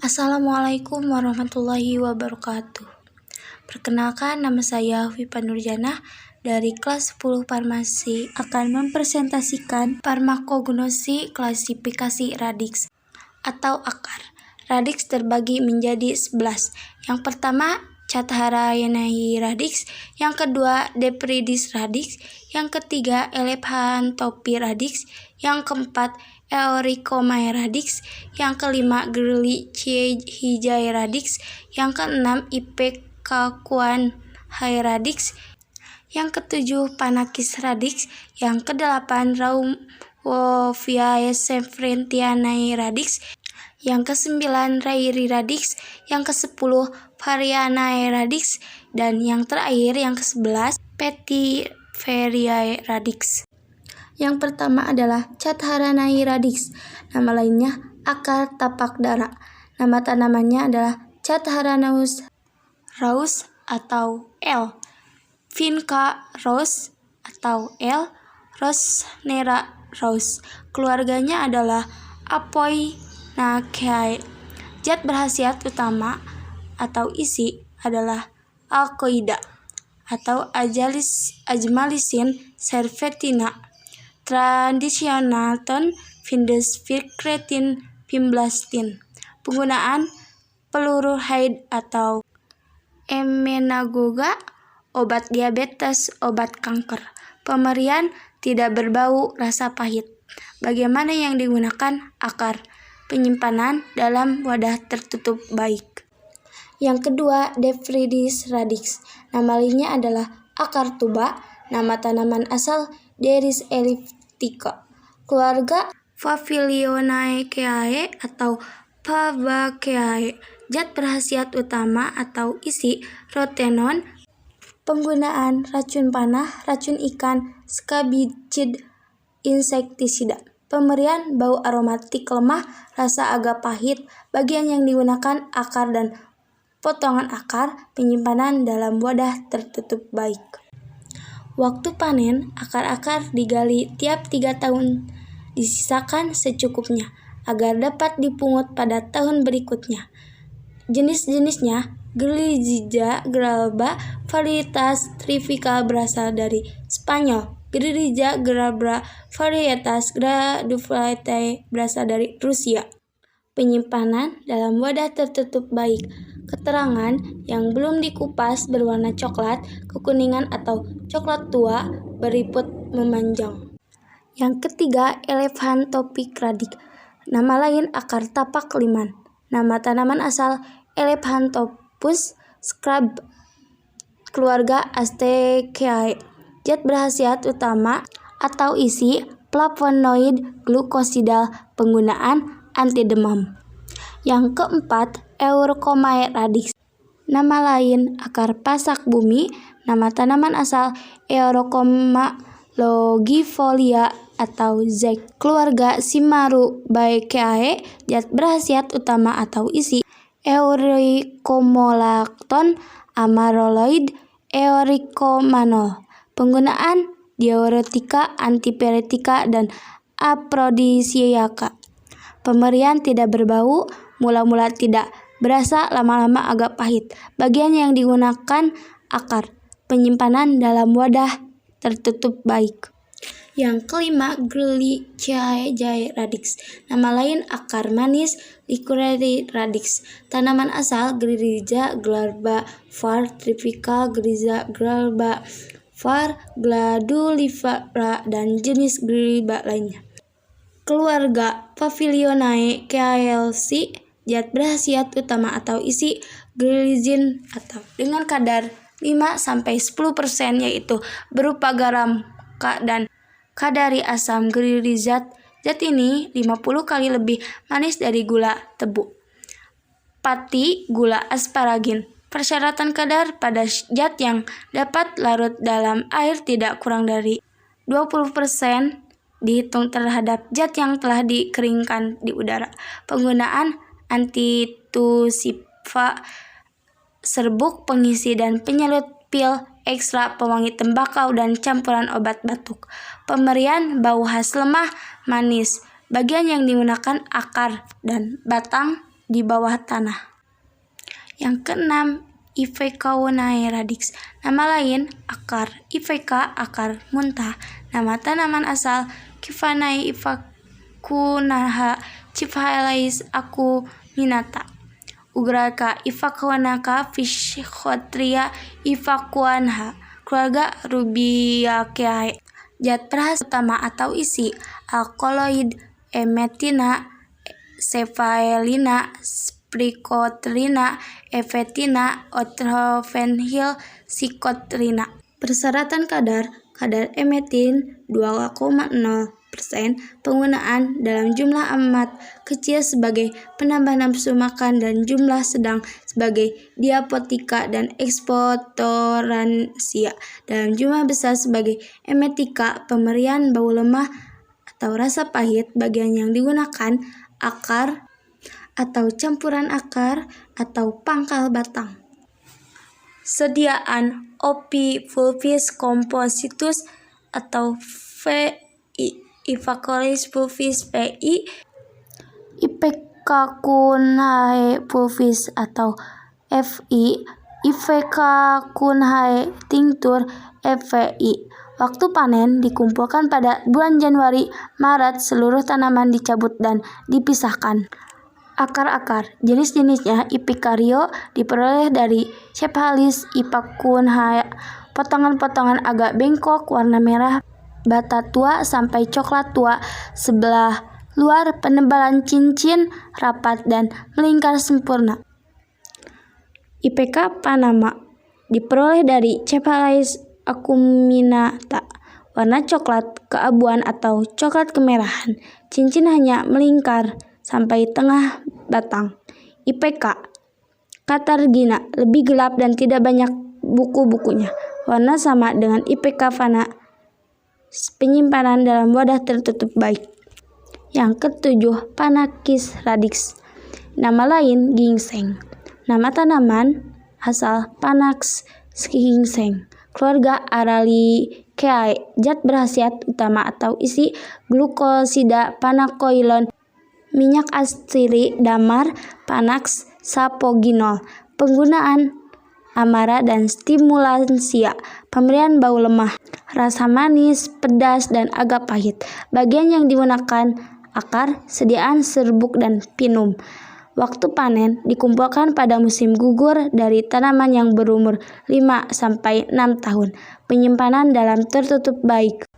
Assalamualaikum warahmatullahi wabarakatuh. Perkenalkan, nama saya Vipa Nurjana dari kelas 10 Farmasi akan mempresentasikan farmakognosi klasifikasi radix atau akar. Radix terbagi menjadi 11. Yang pertama, Catharayanae radix, yang kedua, Depridis radix, yang ketiga, Elephantopi radix, yang keempat, Eoricomae radix, yang kelima, Grlichihijae radix, yang keenam, Ipecacuanha radix, yang ketujuh, Panakis radix, yang kedelapan, Rauwolfiae sevrentianae radix, yang kesembilan, Rayri radix, yang kesepuluh, Varianae radix, dan yang terakhir, yang ke-11, Petiveriae radix. Yang pertama adalah Catharayanae radix, nama lainnya akar tapak dara. Nama tanamannya adalah Catharanaeus rauus atau L. Vinca rauus atau L. Rossnera rauus. Keluarganya adalah Apoinaceae. Zat berkhasiat utama atau isi adalah alkoida atau Ajmalisin servetina. Tradisional ton Vindes Vicretin Pimblastin. Penggunaan Pleurohide atau Emmenagoga, obat diabetes, obat kanker. Pemberian tidak berbau rasa pahit. Bagaimana yang digunakan? Akar. Penyimpanan dalam wadah tertutup baik. Yang kedua, Depridis radix. Nama lainnya adalah akar tuba. Nama tanaman asal Deris elliptica. Keluarga Papilionaceae atau Fabaceae. Zat berkhasiat utama atau isi rotenon. Penggunaan racun panah, racun ikan, skabicid, insektisida. Pemberian bau aromatik lemah, rasa agak pahit. Bagian yang digunakan akar dan potongan akar. Penyimpanan dalam wadah tertutup baik. Waktu panen, akar-akar digali tiap 3 tahun, disisakan secukupnya agar dapat dipungut pada tahun berikutnya. Jenis-jenisnya, Grylligia glabra, varietas trivica berasal dari Spanyol. Grylligia glabra, varietas Graduflatae berasal dari Rusia. Penyimpanan dalam wadah tertutup baik. Keterangan yang belum dikupas berwarna coklat, kekuningan atau coklat tua, beriput memanjang. Yang ketiga, Elephantopi radix. Nama lain akar tapak liman. Nama tanaman asal Elephanthopus scrub. Keluarga Asteraceae. Zat berkhasiat utama atau isi flavonoid glukosidal. Penggunaan anti demam. Yang keempat, Eoricomae radix. Nama lain akar pasak bumi. Nama tanaman asal Eoricoma longifolia atau ZEC. Keluarga Simarubaceae. Zat berkhasiat utama atau isi Eoricomolacton, amaroloid, Eoricomanol. Penggunaan diuretika, antipiretika, dan aprodisiaka. Pemberian tidak berbau, mula-mula tidak berasa, lama-lama agak pahit. Bagian yang digunakan akar. Penyimpanan dalam wadah tertutup baik. Yang kelima, Grlichihijae radix. Nama lain akar manis, Licorice radix. Tanaman asal Grylligia glabra var. Trivica Grylligia glabra var. Gladulifera dan jenis Grylligia lainnya. Keluarga Papilionae caelci. Zat berkhasiat utama atau isi Grylzin atau dengan kadar 5-10%, yaitu berupa garam dan kadari asam Grylizat. Zat ini 50 kali lebih manis dari gula tebu. Pati gula asparagin. Persyaratan kadar pada zat yang dapat larut dalam air tidak kurang dari 20%. Dihitung terhadap zat yang telah dikeringkan di udara. Penggunaan antitusiva, serbuk, pengisi dan penyelut pil, ekstra pewangi tembakau, dan campuran obat batuk. Pemberian bau khas lemah, manis. Bagian yang digunakan akar dan batang di bawah tanah. Yang keenam, Ipecacunae radix. Nama lain, akar. Ipeca, akar muntah. Nama tanaman asal, Kifanae ipecacunaha, Cyphalais acuminata. Ugraka Ipecacunaca, Phischotria ipecacuanha. Keluarga Rubiaceae. Zat perasa utama atau isi, alkaloid, emetina, cephaelina, spricotrina, efetina, otrovenhyl, psicotrina. Persyaratan kadar emetin 2,0%, penggunaan dalam jumlah amat kecil sebagai penambah nafsu makan dan jumlah sedang sebagai diapotika dan eksportoransia, dalam jumlah besar sebagai emetika, pemberian bau lemah atau rasa pahit. Bagian yang digunakan, akar atau campuran akar atau pangkal batang. Sediaan Oppi fulvis compositus atau VI, Ipecacunae fulvis VI, Ipecacunae fulvis atau FI, Ipecacunae tinctur FVI. Waktu panen dikumpulkan pada bulan Januari-Maret. Seluruh tanaman dicabut dan dipisahkan. Akar-akar jenis-jenisnya, Ipicario diperoleh dari Cephalis ipecacuanha, potongan-potongan agak bengkok, warna merah bata tua sampai coklat tua, sebelah luar penebalan cincin, rapat dan melingkar sempurna. Ipeca panama diperoleh dari Cephalais acuminata, warna coklat keabuan atau coklat kemerahan, cincin hanya melingkar sampai tengah batang. Ipeca Katargina lebih gelap dan tidak banyak buku-bukunya. Warna sama dengan Ipeca fana. Penyimpanan dalam wadah tertutup baik. Yang ketujuh, Panax radix. Nama lain ginseng. Nama tanaman asal Panax ginseng. Keluarga Araliaceae. Zat berkhasiat utama atau isi, glukosida, panakoilon, minyak astri, damar, Panax sapoginol. Penggunaan amara dan stimulansia. Pemberian bau lemah, rasa manis, pedas, dan agak pahit. Bagian yang digunakan, akar, sediaan serbuk dan pinum. Waktu panen dikumpulkan pada musim gugur dari tanaman yang berumur 5-6 tahun. Penyimpanan dalam tertutup baik.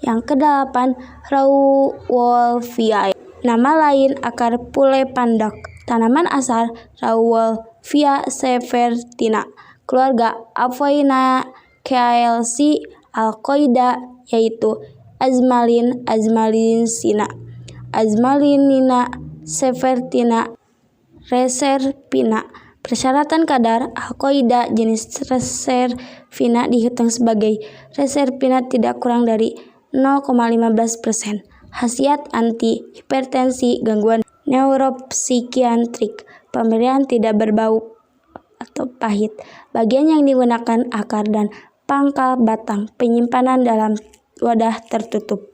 Yang kedelapan, Rauwolfiae. Nama lain, akar pule pandak. Tanaman asal Rauwolfia severtina. Keluarga Apoinaceae alkoida, yaitu Azmalinsina, Azmalinina, severtina, reserpina. Persyaratan kadar alkoida jenis reserpina dihitung sebagai reserpina tidak kurang dari 0,15%. Khasiat anti hipertensi, gangguan neuropsikiatrik, pemberian tidak berbau atau pahit. Bagian yang digunakan, akar dan pangkal batang. Penyimpanan dalam wadah tertutup.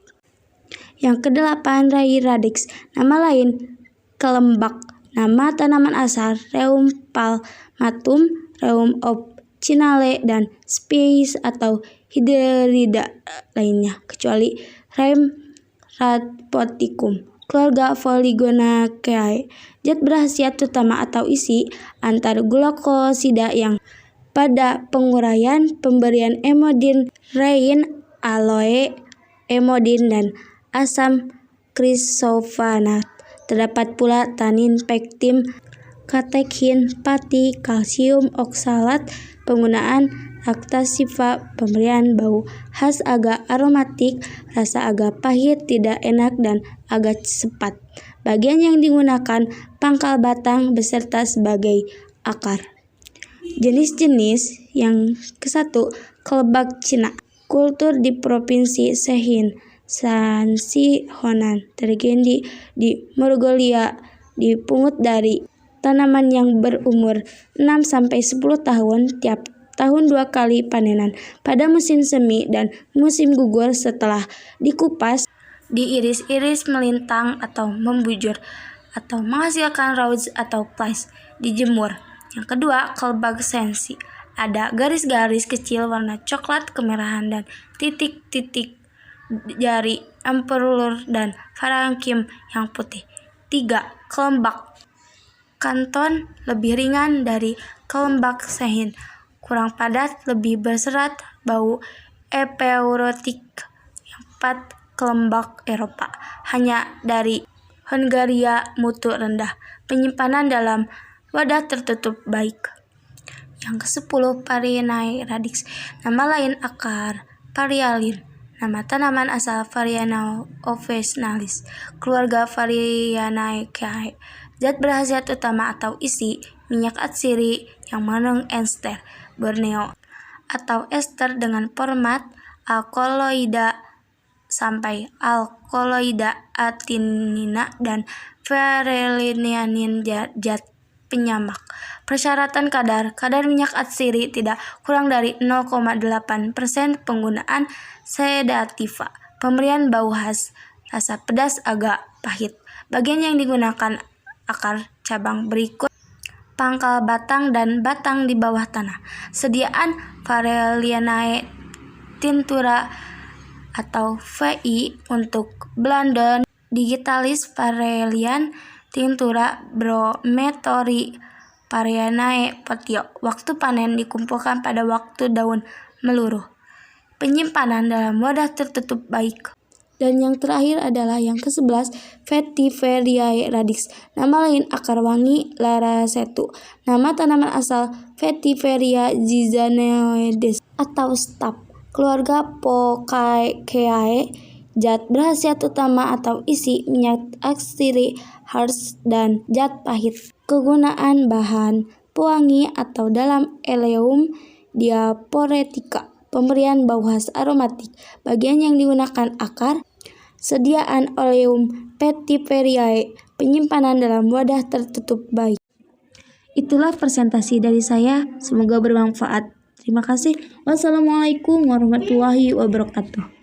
Yang kedelapan, Rai radix. Nama lain kelembak. Nama tanaman asal Rheum palmatum, Rheum officinale, dan spesies atau hidrida lainnya, kecuali Rheum radpoticum. Keluarga Polygonaceae. Zat berkhasiat utama atau isi, antar glukosida yang pada penguraian, pemberian emodin, rein, aloe, emodin, dan asam krisofanat. Terdapat pula tanin, pektin, katekin, pati, kalsium oksalat. Penggunaan Lactaceae, pemberian bau khas agak aromatik, rasa agak pahit, tidak enak, dan agak sepat. Bagian yang digunakan, pangkal batang beserta sebagai akar. Jenis-jenis yang kesatu, kelebak Cina. Kultur di Provinsi Shehin, Shanxi, Honan. Terjadi di Mongolia. Dipungut dari tanaman yang berumur 6-10 tahun, tiap tahun 2 kali panenan, pada musim semi dan musim gugur. Setelah dikupas, diiris-iris melintang atau membujur. atau menghasilkan rauds atau flies, dijemur. Yang kedua, kalbaksensi. Ada garis-garis kecil warna coklat kemerahan dan titik-titik jari emperor dan parankim yang putih. 3. Kelembak. Kanton lebih ringan dari kelembak sehin, kurang padat, lebih berserat, bau epeurotik. Yang 4. Kelembak Eropa. Hanya dari Hungaria, mutu rendah, penyimpanan dalam wadah tertutup baik. Yang ke-10, Varianae radix. Nama lain akar Varialin. Nama tanaman asal Variana officinalis, keluarga Varianaceae. Zat berkhasiat utama atau isi, minyak atsiri yang mengandung ester, Borneo, atau ester dengan format alkaloida sampai alkaloida atinina dan varelinianin zat penyamak. Persyaratan kadar minyak atsiri tidak kurang dari 0,8%, penggunaan sedativa, pemberian bau khas, rasa pedas agak pahit. Bagian yang digunakan akar cabang berikut: pangkal batang dan batang di bawah tanah. Sediaan Varianae tinctura atau VI untuk Blandon digitalis Varelian tinctura brometori Varianae potio. Waktu panen dikumpulkan pada waktu daun meluruh. Penyimpanan dalam wadah tertutup baik. Dan yang terakhir adalah yang ke-11, Vetiveriae radix. Nama lain akar wangi Laracetu. Nama tanaman asal Vetiveria zizanoides atau stap, keluarga Poaceae. Zat berkhasiat utama atau isi, minyak atsiri, harsh dan zat pahit. Kegunaan bahan pewangi atau dalam Eleum diaporetica, pemberian bau khas aromatik. Bagian yang digunakan akar, sediaan Oleum Vetiveriae, penyimpanan dalam wadah tertutup baik. Itulah presentasi dari saya, semoga bermanfaat. Terima kasih. Wassalamualaikum warahmatullahi wabarakatuh.